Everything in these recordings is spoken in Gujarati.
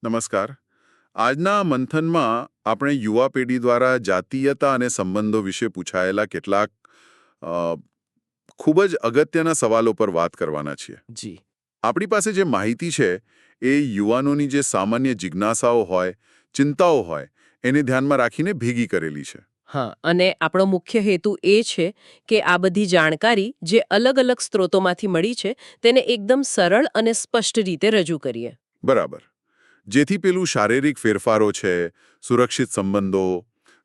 નમસ્કાર. આજના મંથનમાં આપણે યુવા પેઢી દ્વારા જાતીયતા અને સંબંધો વિશે પૂછાયેલા કેટલાક અ, ખૂબ જ અગત્યના સવાલો પર વાત કરવાના છીએ. જી. આપણી પાસે જે માહિતી છે એ યુવાનોની જે સામાન્ય જિજ્ઞાસાઓ હોય, ચિંતાઓ હોય, એને ધ્યાનમાં રાખીને ભેગી કરેલી છે. હા, અને આપણો મુખ્ય હેતુ એ છે કે આ બધી જાણકારી જે અલગ અલગ સ્ત્રોતોમાંથી મળી છે તેને એકદમ સરળ અને સ્પષ્ટ રીતે રજૂ કરીએ. બરાબર. જેથી પેલું શારીરિક ફેરફારો છે, સુરક્ષિત સંબંધો,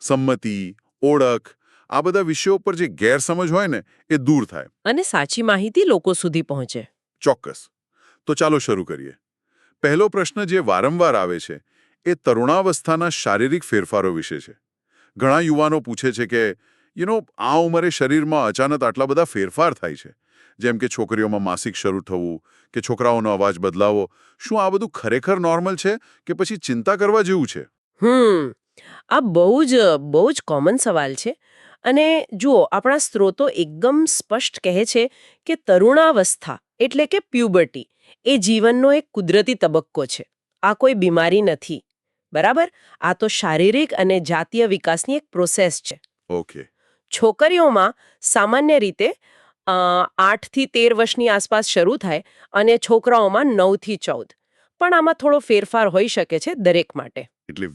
સંમતિ, ઓળખ, આ બધા વિષયો પર જે ગેરસમજ હોય ને એ દૂર થાય. અને સાચી માહિતી લોકો સુધી પહોંચે. ચોક્કસ. તો ચાલો શરૂ કરીએ. પહેલો પ્રશ્ન જે વારંવાર આવે છે એ તરુણાવસ્થાના શારીરિક ફેરફારો વિશે છે. ઘણા યુવાનો પૂછે છે કે આ ઉંમરે શરીરમાં અચાનક આટલા બધા ફેરફાર થાય છે, જેમ કે છોકરીઓમાં માસિક શરૂ થવું કે છોકરાઓનો અવાજ બદલાવો. શું આ બધું ખરેખર નોર્મલ છે કે પછી ચિંતા કરવા જેવું છે? આ બહુ જ કોમન સવાલ છે. અને જુઓ, આપણા સ્ત્રોતો એકદમ સ્પષ્ટ કહે છે કે તરુણાવસ્થા એટલે કે પ્યુબર્ટી એ જીવનનો એક કુદરતી તબક્કો છે. આ કોઈ બીમારી નથી. બરાબર? આ તો શારીરિક અને જાતીય વિકાસની એક પ્રોસેસ છે. ઓકે. છોકરીઓમાં સામાન્ય રીતે 8 થી 13 વર્ષની આસપાસ શરૂ થાય અને છોકરાઓમાં 9 થી 14. પણ આમાં થોડો ફેરફાર હોઈ શકે છે દરેક માટે. એટલે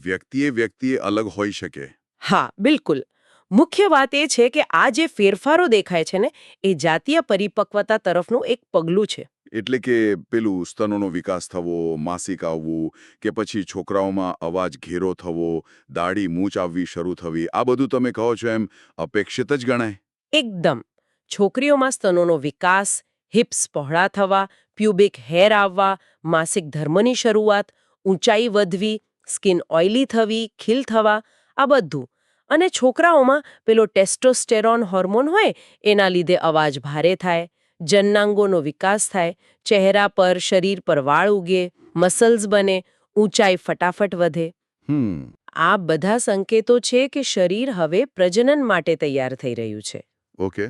વ્યક્તિએ અલગ હોઈ શકે. હા, બિલકુલ. મુખ્ય વાત એ છે કે આ જે ફેરફારો દેખાય છે ને એ જાતીય પરિપક્વતા તરફનું એક પગલું છે. એટલે કે પેલું સ્તનોનો વિકાસ થવો, માસિક આવવું, કે પછી છોકરાઓમાં અવાજ ઘેરો થવો, દાઢી મૂંછ આવવી શરૂ થવી, આ બધું તમે કહો છો એમ અપેક્ષિત જ ગણાય? એકદમ. છોકરીઓમાં સ્તનોનો વિકાસ, હિપ્સ પહોળા થવા, પ્યુબિક હેર આવવા, માસિક ધર્મની શરૂઆત, ઊંચાઈ વધવી, સ્કિન ઓઇલી થવી, ખીલ થવા, આ બધું. અને છોકરાઓમાં પેલો ટેસ્ટોસ્ટેરોન હોર્મોન હોય એના લીધે અવાજ ભારે થાય, જનનાંગોનો વિકાસ થાય, ચહેરા પર શરીર પર વાળ ઉગે, મસલ્સ બને, ઊંચાઈ ફટાફટ વધે. હમ. આ બધા સંકેતો છે કે શરીર હવે પ્રજનન માટે તૈયાર થઈ રહ્યું છે. ઓકે.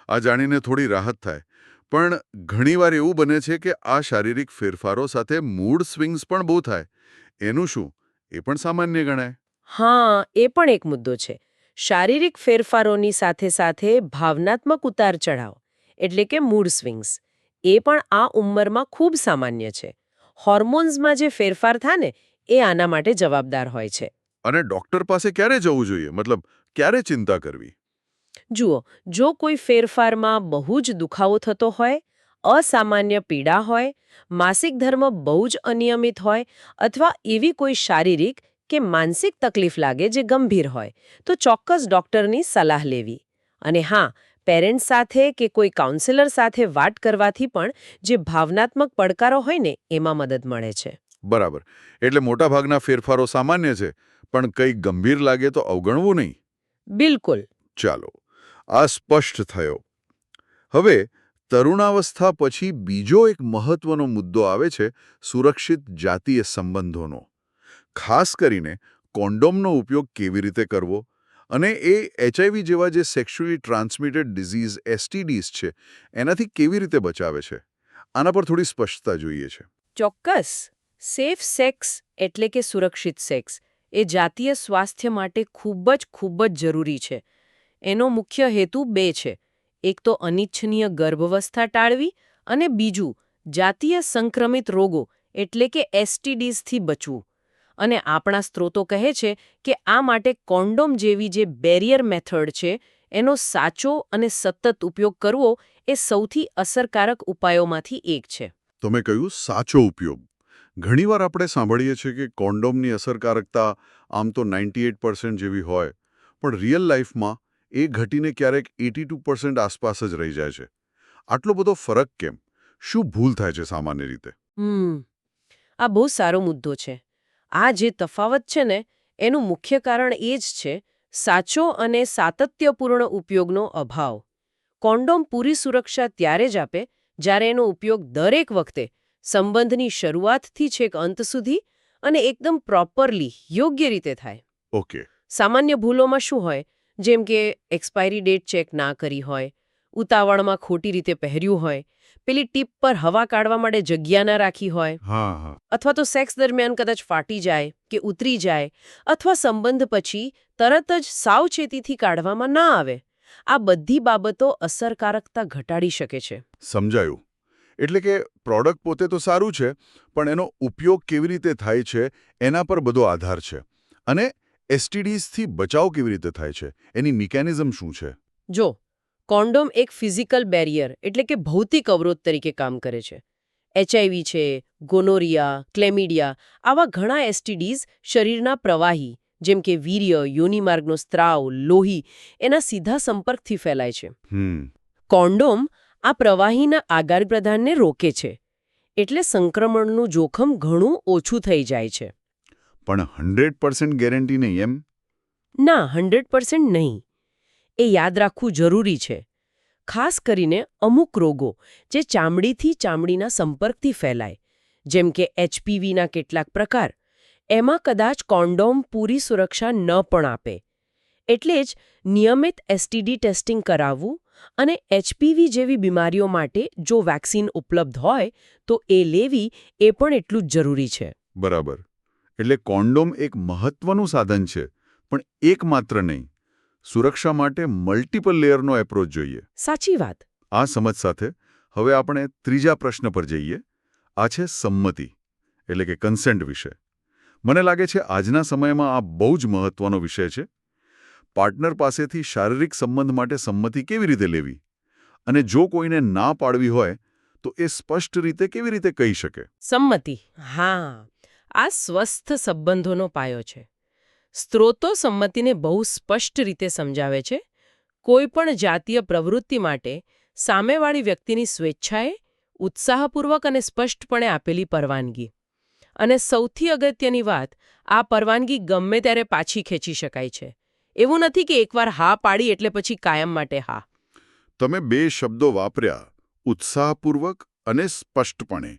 આ જાણીને થોડી રાહત થાય. પણ ઘણીવાર એવું બને છે કે આ શારીરિક ફેરફારો સાથે મૂડ સ્વિંગ્સ પણ બહુ થાય. એનું શું? એ પણ સામાન્ય ગણાય? હા, એ પણ એક મુદ્દો છે. શારીરિક ફેરફારોની સાથે સાથે ભાવનાત્મક ઉતાર ચઢાવ એટલે કે મૂડ સ્વિંગ્સ એ પણ આ ઉંમરમાં ખૂબ સામાન્ય છે. હોર્મોન્સમાં જે ફેરફાર થાય ને એ આના માટે જવાબદાર હોય છે. અને ડોક્ટર પાસે ક્યારે જવું જોઈએ? મતલબ, ક્યારે ચિંતા કરવી? જુઓ, જો કોઈ ફેરફારમાં બહુ જ દુખાવો થતો હોય, અસામાન્ય પીડા હોય, માસિક ધર્મ બહુ જ અનિયમિત હોય અથવા એવી કોઈ શારીરિક કે માનસિક તકલીફ લાગે જે ગંભીર હોય, તો ચોક્કસ ડોક્ટરની સલાહ લેવી. અને હા, પેરેન્ટ્સ સાથે કે કોઈ કાઉન્સિલર સાથે વાત કરવાથી પણ જે ભાવનાત્મક પડકારો હોય ને એમાં મદદ મળે છે. બરાબર. એટલે મોટાભાગના ફેરફારો સામાન્ય છે, પણ કંઈક ગંભીર લાગે તો અવગણવું નહીં. બિલકુલ. ચાલો, આ સ્પષ્ટ થયો. હવે તરુણાવસ્થા પછી બીજો એક મહત્વનો મુદ્દો આવે છે, સુરક્ષિત જાતીય સંબંધોનો. ખાસ કરીને કોન્ડોમનો ઉપયોગ કેવી રીતે કરવો અને એ HIV જેવા જે સેક્સ્યુઅલી ટ્રાન્સમિટેડ ડિઝીઝ STDs છે એનાથી કેવી રીતે બચાવે છે. આના પર થોડી સ્પષ્ટતા જોઈએ છે. ચોક્કસ. સેફ સેક્સ એટલે કે સુરક્ષિત સેક્સ એ જાતીય સ્વાસ્થ્ય માટે ખૂબ જ જરૂરી છે. એનો મુખ્ય હેતુ 2 છે. એક તો અનિચ્છનીય ગર્ભાવસ્થા ટાળવી અને બીજું જાતીય સંક્રમિત રોગો એટલે કે STDsથી બચવું. અને આપણા સ્ત્રોતો કહે છે કે આ માટે કોન્ડોમ જેવી જે બેરિયર મેથડ છે એનો સાચો અને સતત ઉપયોગ કરવો એ સૌથી અસરકારક ઉપાયોમાંથી એક છે. તમે કહ્યું સાચો ઉપયોગ. ઘણીવાર આપણે સાંભળીએ છીએ કે કોન્ડોમની અસરકારકતા આમ તો 98% જેવી હોય, પણ રિયલ લાઈફમાં એ ઘટીને ક્યારેક 82% આસપાસ જ રહી જાય છે. આટલો બધો ફરક કેમ? શું ભૂલ થાય છે સામાન્ય રીતે? આ બહુ સારો મુદ્દો છે. આ જે તફાવત છે ને એનું મુખ્ય કારણ એ જ છે સાચો અને સાતત્યપૂર્ણ ઉપયોગનો અભાવ. કોન્ડોમ પૂરી સુરક્ષા ત્યારે જ આપે જ્યારે એનો ઉપયોગ દરેક વખતે સંબંધની શરૂઆતથી છેક અંત સુધી અને એકદમ પ્રોપરલી યોગ્ય રીતે થાય. ઓકે. સામાન્ય ભૂલોમાં શું હોય? જેમ કે એક્સપાયરી ડેટ ચેક ના કરી હોય, ઉતાવળમાં ખોટી રીતે પહેર્યું હોય, પેલી ટીપ પર હવા કાઢવા માટે જગ્યા ન રાખી હોય, હા હા અથવા તો સેક્સ દરમિયાન કદાચ ફાટી જાય કે ઉતરી જાય, અથવા સંબંધ પછી તરત જ સાવચેતીથી કાઢવામાં ના આવે, આ બધી બાબતો અસરકારકતા ઘટાડી શકે છે. સમજાયું. એટલે કે પ્રોડક્ટ પોતે તો સારું છે, પણ એનો ઉપયોગ કેવી રીતે થાય છે એના પર બધો આધાર છે. અને એસટીડીઝથી બચાવ કેવી રીતે થાય છે, એની મિકેનિઝમ શું છે? જો કોન્ડોમ એક ફિઝિકલ બેરિયર એટલે કે ભૌતિક અવરોધ તરીકે કામ કરે છે. એચઆઈવી છે, ગોનોરિયા, ક્લેમિડિયા આવા ઘણા એસટીડીઝ શરીરના પ્રવાહી જેમ કે વીર્ય, યોનિમાર્ગનો સ્ત્રાવ, લોહી એના સીધા સંપર્કથી ફેલાય છે. કોન્ડોમ આ પ્રવાહીના આદાન પ્રદાનને રોકે છે, એટલે સંક્રમણનું જોખમ ઘણું ઓછું થઈ જાય છે. પણ 100% ગેરંટી નહીં એમ? ના, 100% નહીં. એ યાદ રાખવું જરૂરી છે. ખાસ કરીને અમુક રોગો જે ચામડીથી ચામડીના સંપર્કથી ફેલાય, જેમ કે એચપીવીના કેટલાક પ્રકાર, એમાં કદાચ કોન્ડોમ પૂરી સુરક્ષા ન પણ આપે. એટલે જ નિયમિત એસટીડી ટેસ્ટિંગ કરાવવું અને એચપીવી જેવી બીમારીઓ માટે જો વેક્સિન ઉપલબ્ધ હોય તો એ લેવી એ પણ એટલું જ જરૂરી છે. બરાબર. એટલે કોન્ડોમ એક મહત્વનું સાધન છે, પણ એકમાત્ર નહીં. સુરક્ષા માટે મલ્ટિપલ લેયરનો એપ્રોચ જોઈએ. સાચી વાત. આ સમજ સાથે હવે આપણે ત્રીજા પ્રશ્ન પર જઈએ. આ છે સંમતિ, એટલે કે કન્સેન્ટ વિશે. મને લાગે છે આજના સમયમાં આ બહુ જ મહત્વનો વિષય છે. પાર્ટનર પાસેથી શારીરિક સંબંધ માટે સંમતિ કેવી રીતે લેવી? અને જો કોઈને ના પાડવી હોય તો એ સ્પષ્ટ રીતે કેવી રીતે કહી શકે? સંમતિ, હા, આ સ્વસ્થ સંબંધોનો પાયો છે. સ્ત્રોતો સંમતિને બહુ સ્પષ્ટ રીતે સમજાવે છે. કોઈ પણ જાતીય પ્રવૃત્તિ માટે સામેવાળી વ્યક્તિની સ્વેચ્છાએ, ઉત્સાહપૂર્વક અને સ્પષ્ટપણે આપેલી પરવાનગી. અને સૌથી અગત્યની વાત, આ પરવાનગી ગમે ત્યારે પાછી ખેંચી શકાય છે. એવું નથી કે એકવાર હા પાડી એટલે પછી કાયમ માટે હા. તમે બે શબ્દો વાપર્યા, ઉત્સાહપૂર્વક અને સ્પષ્ટપણે.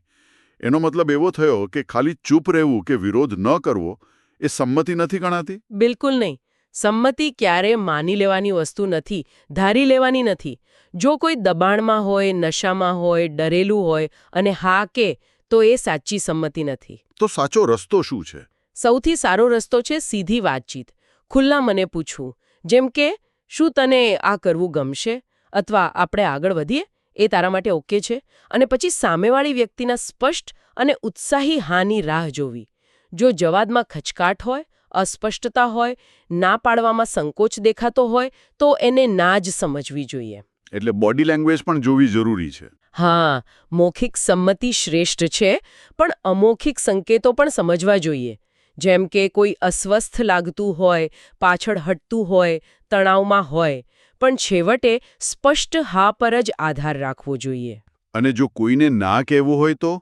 એનો મતલબ એવો થયો કે ખાલી ચૂપ રહેવું કે વિરોધ ન કરવો એ સંમતિ નથી ગણાતી? બિલકુલ નહીં. સંમતિ ક્યારેય માની લેવાની વસ્તુ નથી, ધારી લેવાની નથી. જો કોઈ દબાણમાં હોય, નશામાં હોય, ડરેલું હોય અને હા કે તો એ સાચી સંમતિ નથી. તો સાચો રસ્તો શું છે? સૌથી સારો રસ્તો છે સીધી વાતચીત. ખુલ્લા મને પૂછવું, જેમ કે શું તને આ કરવું ગમશે? અથવા આપણે આગળ વધીએ? એ તારા માટે ઓકે છે? અને પછી સામેવાળી વ્યક્તિના સ્પષ્ટ અને ઉત્સાહી હાની રાહ જોવી. જો જવાબમાં ખચકાટ હોય, અસ્પષ્ટતા હોય, ના પાડવામાં સંકોચ દેખાતો હોય તો એને ના જ સમજવી જોઈએ. એટલે બોડી લેંગ્વેજ પણ જોવી જરૂરી છે. હા, મૌખિક સંમતિ શ્રેષ્ઠ છે, પણ અમૌખિક સંકેતો પણ સમજવા જોઈએ. જેમ કે કોઈ અસ્વસ્થ લાગતું હોય, પાછળ હટતું હોય, તણાવમાં હોય, પણ છેવટે સ્પષ્ટ હા પર જ આધાર રાખવો જોઈએ. અને જો કોઈને ના કહેવું હોય તો?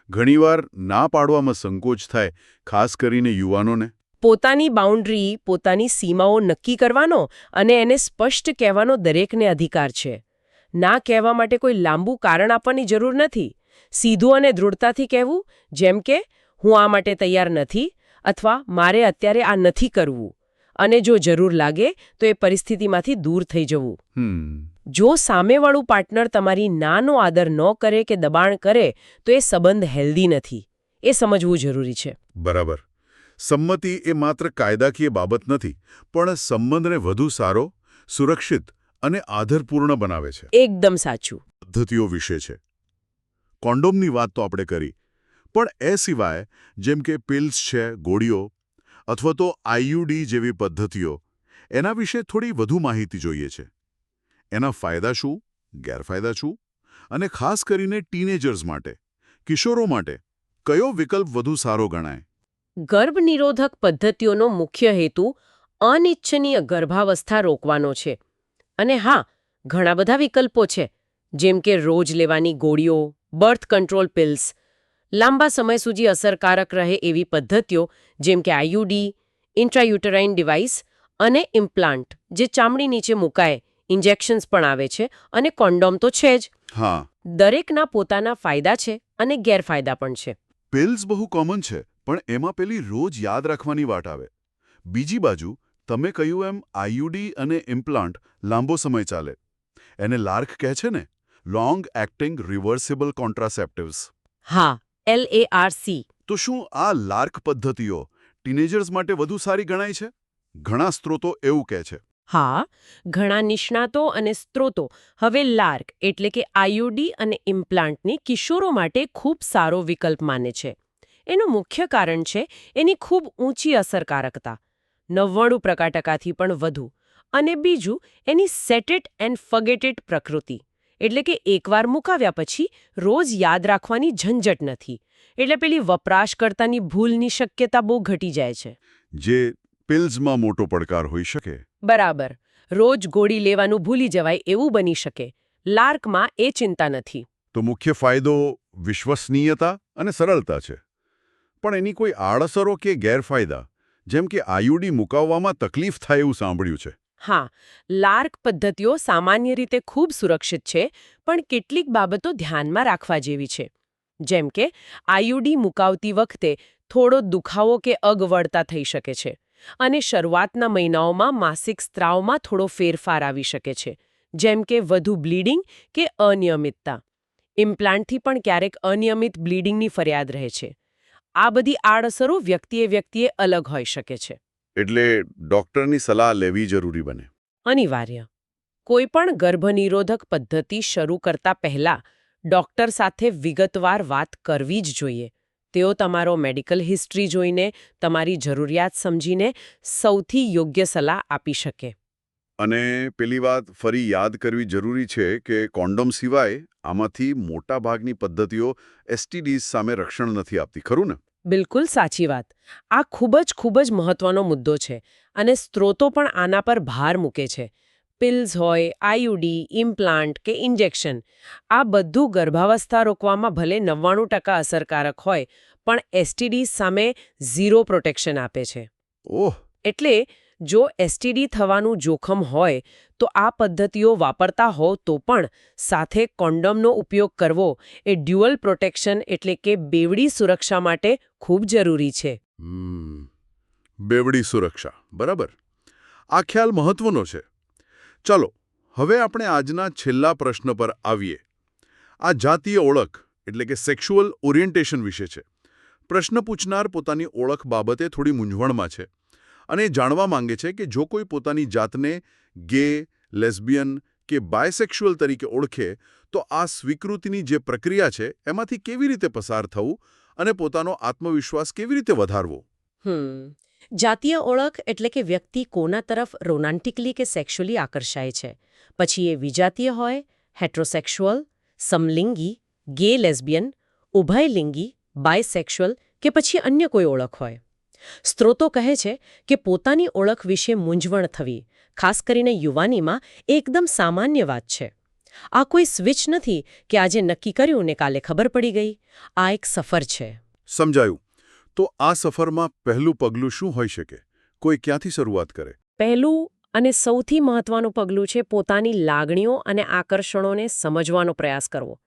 ઘણીવાર ના પાડવામાં સંકોચ થાય, ખાસ કરીને યુવાનોને. પોતાની બાઉન્ડ્રી, પોતાની સીમાઓ નક્કી કરવાનો અને એને સ્પષ્ટ કહેવાનો દરેકને અધિકાર છે. ના કહેવા માટે કોઈ લાંબુ કારણ આપવાની જરૂર નથી. સીધું અને દૃઢતાથી કહેવું, જેમ કે હું આ માટે તૈયાર નથી અથવા મારે અત્યારે આ નથી કરવું. અને જો જરૂર લાગે તો એ પરિસ્થિતિમાંથી દૂર થઈ જવું. જો સામેવાળું પાર્ટનર તમારી નાનો આદર ન કરે કે દબાણ કરે તો એ સંબંધ હેલ્ધી નથી. એ સમજવું જરૂરી છે. બરાબર. સંમતિ એ માત્ર કાયદાકીય બાબત નથી, પણ સંબંધને વધુ સારો, સુરક્ષિત અને આદરપૂર્ણ બનાવે છે. એકદમ સાચું. પદ્ધતિઓ વિશે છે. કોન્ડોમની વાત તો આપણે કરી, પણ એ સિવાય જેમ કે પિલ્સ છે, ગોળીઓ અથવા તો આઈયુડી જેવી પદ્ધતિઓ, એના વિશે થોડી વધુ માહિતી જોઈએ છે. એના ફાયદા શું, ગેરફાયદા શું? અને ખાસ કરીને ટીનેજર્સ માટે, કિશોરો માટે કયો વિકલ્પ વધુ સારો ગણાય? ગર્ભનિરોધક પદ્ધતિઓનો મુખ્ય હેતુ અનિચ્છનીય ગર્ભાવસ્થા રોકવાનો છે. અને હા, ઘણા બધા વિકલ્પો છે, જેમ કે રોજ લેવાની ગોળીઓ, બર્થ કંટ્રોલ પિલ્સ, લાંબા સમય સુધી અસરકારક રહે એવી પદ્ધતિઓ જેમ કે આઈયુડી, ઇન્ટ્રાયુટરાઇન ડિવાઇસ અને ઇમ્પ્લાન્ટ જે ચામડી નીચે મુકાય, ઇન્જેક્શન્સ પણ આવે છે અને કોન્ડોમ તો છે જ. હા. દરેકના પોતાના ફાયદા છે અને ગેરફાયદા પણ છે. પિલ્સ બહુ કોમન છે, પણ એમાં પેલી રોજ યાદ રાખવાની વાત આવે. બીજી બાજુ તમે કહ્યું એમ આઈયુડી અને ઇમ્પ્લાન્ટ લાંબો સમય ચાલે. એને લાર્ક કહે છે ને, લોંગ એક્ટિંગ રિવર્સિબલ કોન્ટ્રાસેપ્ટિવ્સ. હા, LARC. તો શું આ લાર્ક પદ્ધતિઓ ટીનેજર્સ માટે વધુ સારી ગણાય છે? ઘણા સ્ત્રોતો એવું કહે છે. હા, ઘણા નિષ્ણાતો અને સ્ત્રોતો હવે લાર્ક એટલે કે આઈયુડી અને ઇમ્પ્લાન્ટને કિશોરો માટે ખૂબ સારો વિકલ્પ માને છે. એનું મુખ્ય કારણ છે એની ખૂબ ઊંચી અસરકારકતા, 99% પણ વધુ, અને બીજું એની set it and forget it પ્રકૃતિ. એટલે કે એકવાર મુકાવ્યા પછી રોજ યાદ રાખવાની ઝંઝટ નથી. એટલે પેલી વપરાશકર્તાની ભૂલની શક્યતા બહુ ઘટી જાય છે. જે પિલ્સમાં મોટો પડકાર હોઈ શકે. બરાબર. રોજ ગોળી લેવાનું ભૂલી જવાય એવું બની શકે. લાર્કમાં એ ચિંતા નથી. તો મુખ્ય ફાયદો વિશ્વસનીયતા અને સરળતા છે. પણ એની કોઈ આડઅસરો કે ગેરફાયદા, જેમ કે આઈયુડી મુકાવવામાં તકલીફ થાય એવું સાંભળ્યું છે. હા, લાર્ક પદ્ધતિઓ સામાન્ય રીતે ખૂબ સુરક્ષિત છે, પણ કેટલીક બાબતો ધ્યાનમાં રાખવા જેવી છે. જેમ કે આઈયુડી મુકાવતી વખતે થોડો દુખાવો કે અગવડતા થઈ શકે છે, અને શરૂઆતના મહિનાઓમાં માસિક સ્ત્રાવમાં થોડો ફેરફાર આવી શકે છે, જેમ કે વધુ બ્લીડિંગ કે અનિયમિતતા. ઇમ્પ્લાન્ટથી પણ ક્યારેક અનિયમિત બ્લીડિંગની ફરિયાદ રહે છે. આ બધી આડઅસરો વ્યક્તિએ અલગ હોઈ શકે છે. એટલે ડોક્ટરની સલાહ લેવી જરૂરી બને. અનિવાર્ય. કોઈ પણ ગર્ભનિરોધક પદ્ધતિ શરૂ કરતા પહેલા ડોક્ટર સાથે વિગતવાર વાત કરવી જ જોઈએ. તેઓ તમારો મેડિકલ હિસ્ટ્રી જોઈને, તમારી જરૂરિયાત સમજીને સૌથી યોગ્ય સલાહ આપી શકે. અને પેલી વાત ફરી યાદ કરવી જરૂરી છે કે કોન્ડોમ સિવાય આમાંથી મોટા ભાગની પદ્ધતિઓ એસટીડીઝ સામે રક્ષણ નથી આપતી, ખરું ને? બિલકુલ સાચી વાત. આ ખૂબ જ મહત્વનો મુદ્દો છે, અને સ્ત્રોતો પણ આના પર ભાર મૂકે છે. પિલ્સ હોય, આઈયુડી, ઇમ્પ્લાન્ટ કે ઇન્જેક્શન, આ બધું ગર્ભાવસ્થા રોકવામાં ભલે 99% અસરકારક હોય, પણ એસટીડી સામે 0 પ્રોટેક્શન આપે છે. ઓહ. એટલે જો એસટીડી થવાનું જોખમ હોય તો આ પદ્ધતિઓ વાપરતા હો તો પણ સાથે કોન્ડોમનો ઉપયોગ કરવો એ ડ્યુઅલ પ્રોટેક્શન એટલે કે બેવડી સુરક્ષા માટે ખૂબ જરૂરી છે. બેવડી સુરક્ષા, બરાબર. આ ખ્યાલ મહત્વનો છે. ચલો, હવે આપણે આજના છેલ્લા પ્રશ્ન પર આવીએ. આ જાતીય ઓળખ એટલે કે સેક્સ્યુઅલ ઓરિએન્ટેશન વિશે છે. પ્રશ્ન પૂછનાર પોતાની ઓળખ બાબતે થોડી મૂંઝવણમાં છે, અને એ જાણવા માંગે છે કે જો કોઈ પોતાની જાતને ગે, લેસ્બિયન કે બાયસેક્સ્યુઅલ તરીકે ઓળખે તો આ સ્વીકૃતિની જે પ્રક્રિયા છે એમાંથી કેવી રીતે પસાર થવું અને પોતાનો આત્મવિશ્વાસ કેવી રીતે વધારવો. જાતીય ઓળખ એટલે કે વ્યક્તિ કોના તરફ રોમાન્ટિકલી કે સેક્સ્યુઅલી આકર્ષાય છે. પછી એ વિજાતીય હોય, હેટ્રોસેક્સ્યુઅલ, સમલિંગી, ગે લેસ્બિયન, ઉભયલિંગી, બાયસેક્સ્યુઅલ કે પછી અન્ય કોઈ ઓળખ હોય. સ્ત્રોતો કહે છે કે પોતાની ઓળખ વિશે મૂંઝવણ થવી, ખાસ કરીને યુવાનીમાં, એ એકદમ સામાન્ય વાત છે. આ કોઈ સ્વિચ નથી કે આજે નક્કી કર્યું ને કાલે ખબર પડી ગઈ. આ એક સફર છે. સમજાયું. તો આ સફરમાં પહેલું પગલું શું હોઈ શકે? કોઈ ક્યાંથી શરૂઆત કરે? પહેલું અને સૌથી મહત્વનું પગલું છે પોતાની લાગણીઓ અને આકર્ષણોને સમજવાનો પ્રયાસ કરવો.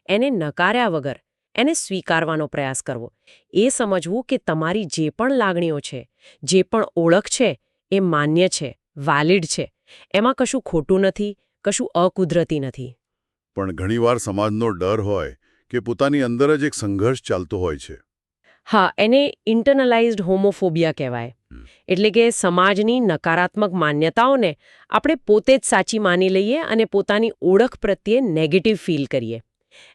એને નકાર્યા વગર એને સ્વીકારવાનો પ્રયાસ કરવો. એ સમજવું કે તમારી જે પણ લાગણીઓ છે, જે પણ ઓળખ છે, એ માન્ય છે, વેલિડ છે. એમાં કશું ખોટું નથી, કશું અકુદરતી નથી. પણ ઘણીવાર સમાજનો ડર હોય કે પોતાની અંદર જ એક સંઘર્ષ ચાલતો હોય છે. હા, એને ઇન્ટરનલાઇઝ્ડ હોમોફોબિયા કહેવાય. એટલે કે સમાજની નકારાત્મક માન્યતાઓને આપણે પોતે જ સાચી માની લઈએ અને પોતાની ઓળખ પ્રત્યે નેગેટિવ ફીલ કરીએ.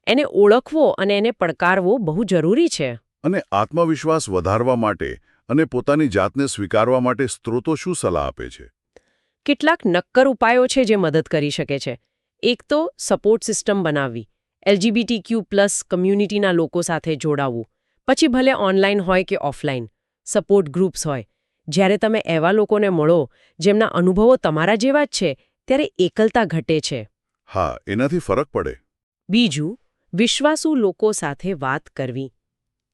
એને ઓળખવો અને એને પડકારવો બહુ જરૂરી છે. અને આત્મવિશ્વાસ વધારવા માટે અને પોતાની જાતને સ્વીકારવા માટે સ્ત્રોતો શું સલાહ આપે છે? કેટલાક નક્કર ઉપાયો છે જે મદદ કરી શકે છે. એક તો સપોર્ટ સિસ્ટમ બનાવવી. LGBTQ+ કમ્યુનિટીના લોકો સાથે જોડાવવું. પછી ભલે ઓનલાઈન હોય કે ઓફલાઈન. સપોર્ટ ગ્રુપ્સ હોય. જ્યારે તમે એવા લોકોને મળો જેમના અનુભવો તમારા જેવા જ છે, ત્યારે એકલતા ઘટે છે. હા, એનાથી ફરક પડે. બીજું, વિશ્વાસુ લોકો સાથે વાત કરવી.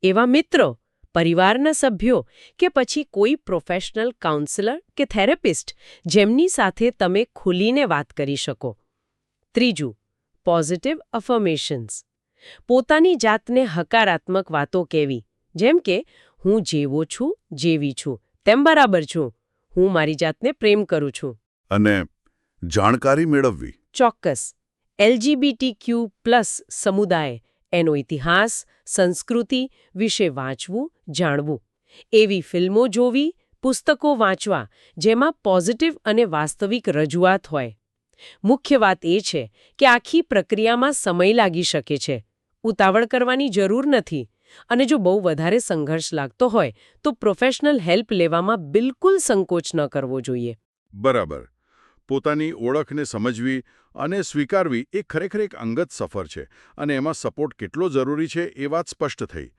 એવા મિત્રો, પરિવારના સભ્યો કે પછી કોઈ પ્રોફેશનલ કાઉન્સલર કે થેરેપિસ્ટ જેમની સાથે તમે ખુલીને વાત કરી શકો. ત્રીજું, પોઝિટિવ અફર્મેશન્સ. પોતાની જાતને હકારાત્મક વાતો કહેવી. જેમ કે હું જેવો છું, જેવી છું, તેમ બરાબર છું. હું મારી જાતને પ્રેમ કરું છું. અને જાણકારી મેળવવી. ચોક્કસ. LGBTQ+ સમુદાય, એનો ઇતિહાસ, સંસ્કૃતિ વિશે વાંચવું, જાણવું. એવી ફિલ્મો જોવી, પુસ્તકો વાંચવા, જેમાં પોઝિટિવ અને વાસ્તવિક રજૂઆત હોય. મુખ્ય વાત એ છે કે આખી પ્રક્રિયામાં સમય લાગી શકે છે. ઉતાવળ કરવાની જરૂર નથી. અને જો બહુ વધારે સંઘર્ષ લાગતો હોય તો પ્રોફેશનલ હેલ્પ લેવામાં બિલકુલ સંકોચ ન કરવો જોઈએ. બરાબર. પોતાની ઓળખને સમજવી અને સ્વીકારવી એ ખરેખર એક અંગત સફર છે અને એમાં સપોર્ટ કેટલો જરૂરી છે એ વાત સ્પષ્ટ થઈ.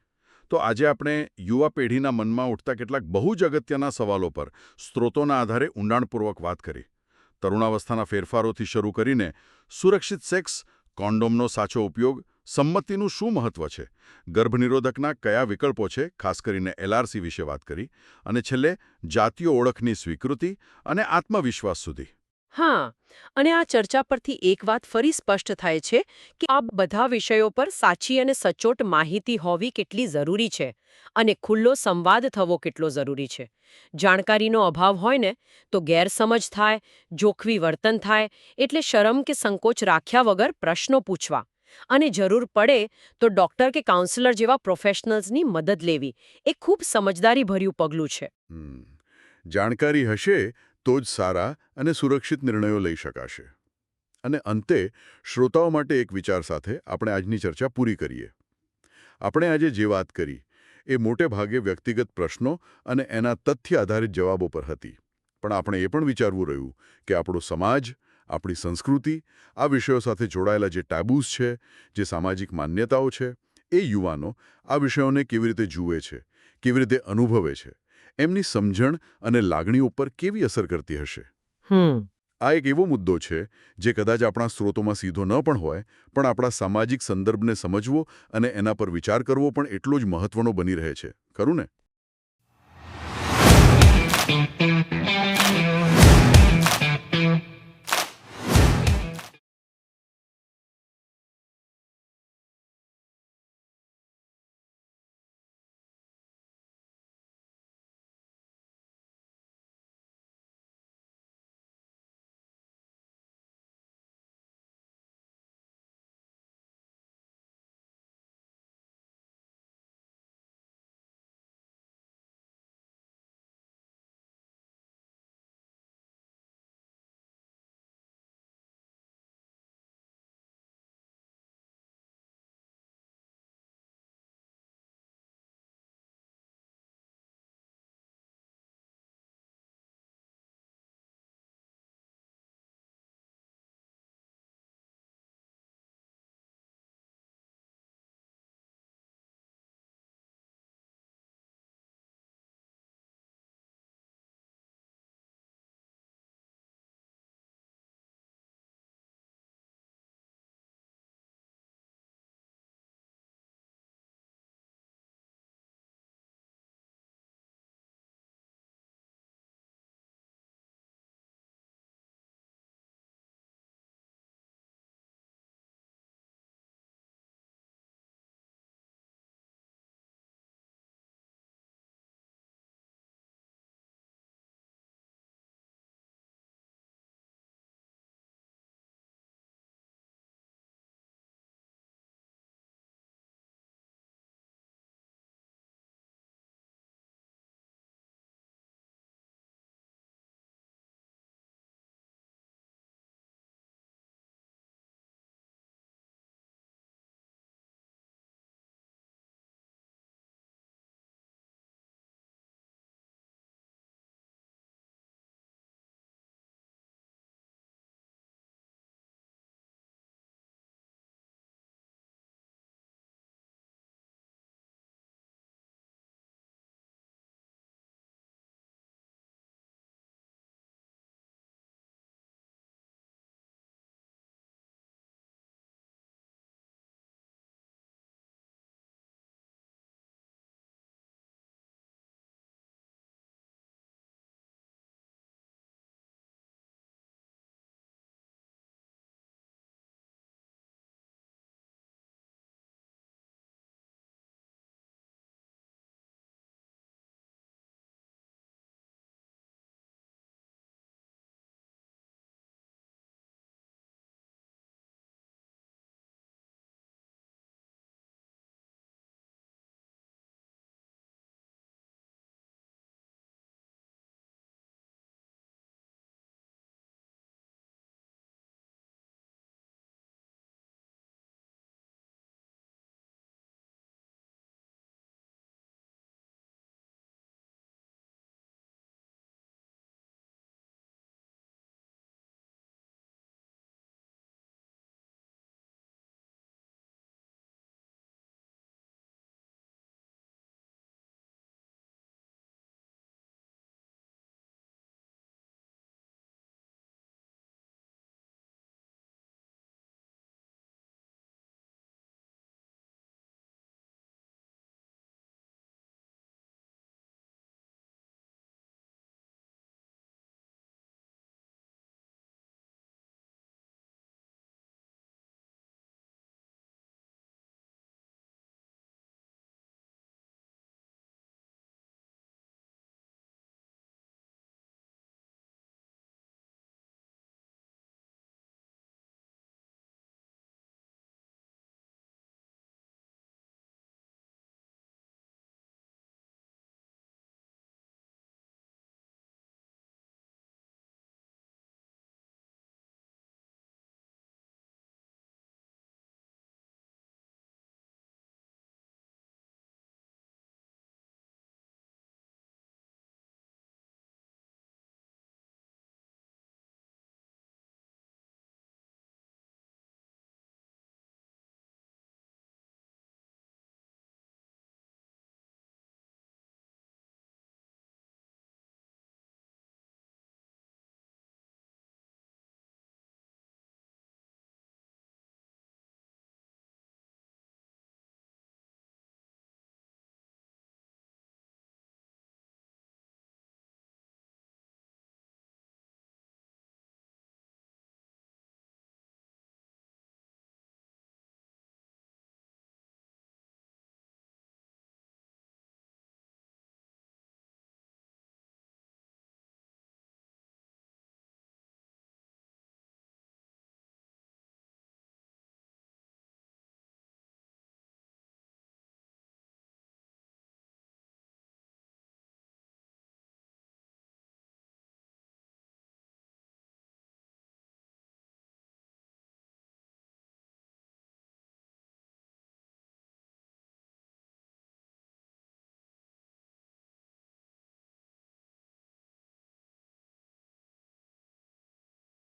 તો આજે આપણે યુવા પેઢીના મનમાં ઉઠતા કેટલાક બહુ જ અગત્યના સવાલો પર સ્ત્રોતોના આધારે ઊંડાણપૂર્વક વાત કરી. તરુણાવસ્થાના ફેરફારોથી શરૂ કરીને સુરક્ષિત સેક્સ, કોન્ડોમનો સાચો ઉપયોગ, સંમતિનું શું મહત્વ છે, ગર્ભનિરોધકના કયા વિકલ્પો છે, ખાસ કરીને LRC વિશે વાત કરી, અને છેલ્લે જાતીય ઓળખની સ્વીકૃતિ અને આત્મવિશ્વાસ સુધી. હા, અને આ ચર્ચા પરથી એક વાત ફરી સ્પષ્ટ થાય છે કે આ બધા વિષયો પર સાચી અને સચોટ માહિતી હોવી કેટલી જરૂરી છે અને ખુલ્લો સંવાદ થવો કેટલો જરૂરી છે. જાણકારીનો અભાવ હોય ને તો ગેરસમજ થાય, જોખમી વર્તન થાય, એટલે શરમ કે સંકોચ રાખ્યા વગર પ્રશ્નો પૂછવા. અને જરૂર પડે તો ડોક્ટર કે કાઉન્સિલર જેવા પ્રોફેશનલ્સની મદદ લેવી એ ખૂબ સમજદારીભર્યું પગલું છે. જાણકારી હશે તો જ સારા અને સુરક્ષિત નિર્ણયો લઈ શકાશે. અને અંતે શ્રોતાઓ માટે એક વિચાર સાથે આપણે આજની ચર્ચા પૂરી કરીએ. આપણે આજે જે વાત કરી એ મોટે ભાગે વ્યક્તિગત પ્રશ્નો અને એના તથ્ય આધારિત જવાબો પર હતી. પણ આપણે એ પણ વિચારવું રહ્યું કે આપણો સમાજ, આપણી સંસ્કૃતિ, આ વિષયો સાથે જોડાયેલા જે ટેબૂઝ છે, જે સામાજિક માન્યતાઓ છે, એ યુવાનો આ વિષયોને કેવી રીતે જુએ છે, કેવી રીતે અનુભવે છે, એમની સમજણ અને લાગણીઓ પર કેવી અસર કરતી હશે. આ એક એવો મુદ્દો છે જે કદાચ આપણા સ્ત્રોતોમાં સીધો ન પણ હોય, પણ આપણા સામાજિક સંદર્ભને સમજવો અને એના પર વિચાર કરવો પણ એટલો જ મહત્વનો બની રહે છે. ખરું ને?